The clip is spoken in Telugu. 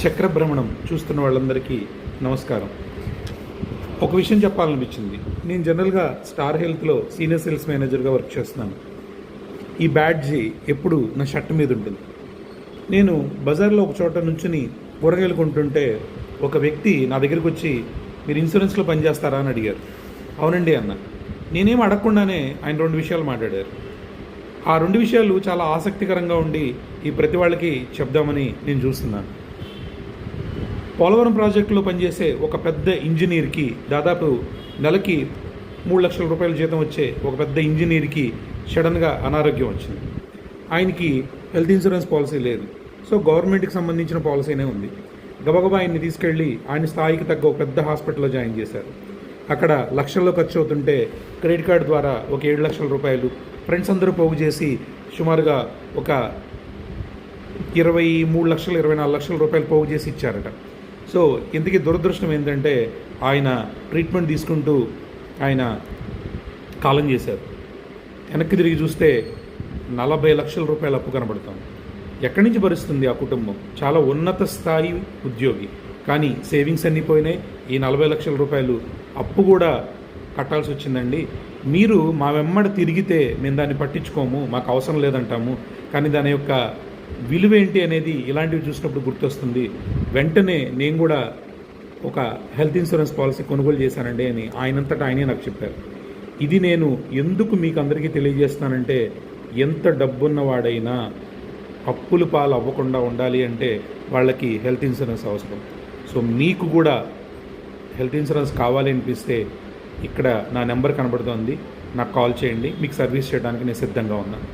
చక్రభ్రమణం చూస్తున్న వాళ్ళందరికీ నమస్కారం. ఒక విషయం చెప్పాలనిపించింది. నేను జనరల్గా స్టార్ హెల్త్లో సీనియర్ సేల్స్ మేనేజర్గా వర్క్ చేస్తున్నాను. ఈ బ్యాడ్జీ ఎప్పుడు నా షర్ట్ మీద ఉంటుంది. నేను బజార్లో ఒక చోట నుంచుని కూరగాయలు కొంటుంటే ఒక వ్యక్తి నా దగ్గరికి వచ్చి, మీరు ఇన్సూరెన్స్లో పనిచేస్తారా అని అడిగారు. అవునండి అన్న. నేనేం అడగకుండానే ఆయన 2 విషయాలు మాట్లాడారు. ఆ 2 విషయాలు చాలా ఆసక్తికరంగా ఉండి ఈ ప్రతి వాళ్ళకి చెప్దామని నేను చూస్తున్నాను. పోలవరం ప్రాజెక్టులో పనిచేసే ఒక పెద్ద ఇంజనీర్కి దాదాపు నెలకి 3 లక్షల రూపాయల జీతం వచ్చే ఒక పెద్ద ఇంజనీర్కి సడన్గా అనారోగ్యం వచ్చింది. ఆయనకి హెల్త్ ఇన్సూరెన్స్ పాలసీ లేదు. సో గవర్నమెంట్కి సంబంధించిన పాలసీనే ఉంది. గబగబా ఆయన్ని తీసుకెళ్ళి ఆయన స్థాయికి తగ్గ ఒక పెద్ద హాస్పిటల్లో జాయిన్ చేశారు. అక్కడ లక్షల్లో ఖర్చు అవుతుంటే క్రెడిట్ కార్డు ద్వారా ఒక 7 లక్షల రూపాయలు ఫ్రెండ్స్ అందరూ పోగు చేసి సుమారుగా ఒక 23 లక్షలు 24 లక్షల రూపాయలు పోగు చేసి ఇచ్చారట. సో ఇంతకీ దురదృష్టం ఏంటంటే ఆయన ట్రీట్మెంట్ తీసుకుంటూ ఆయన కాలం చేశారు. వెనక్కి తిరిగి చూస్తే 40 లక్షల రూపాయల అప్పు కనబడతాం. ఎక్కడి నుంచి భరిస్తుంది ఆ కుటుంబం? చాలా ఉన్నత స్థాయి ఉద్యోగి, కానీ సేవింగ్స్ అన్నీ పోయినాయి. ఈ 40 లక్షల రూపాయలు అప్పు కూడా కట్టాల్సి వచ్చిందండి. మీరు మా వెమ్మడ తిరిగితే మేము దాన్ని పట్టించుకోము, మాకు అవసరం లేదంటాము, కానీ దాని యొక్క విలువేంటి అనేది ఇలాంటివి చూసినప్పుడు గుర్తొస్తుంది. వెంటనే నేను కూడా ఒక హెల్త్ ఇన్సూరెన్స్ పాలసీ కొనుగోలు చేశానండి అని ఆయనంతటా ఆయనే నాకు చెప్పారు. ఇది నేను ఎందుకు మీకు అందరికీ తెలియజేస్తానంటే, ఎంత డబ్బున్నవాడైనా అప్పులు పాలు అవ్వకుండా ఉండాలి అంటే వాళ్ళకి హెల్త్ ఇన్సూరెన్స్ అవసరం. సో మీకు కూడా హెల్త్ ఇన్సూరెన్స్ కావాలి అనిపిస్తే ఇక్కడ నా నెంబర్ కనబడుతోంది, నాకు కాల్ చేయండి. మీకు సర్వీస్ చేయడానికి నేను సిద్ధంగా ఉన్నాను.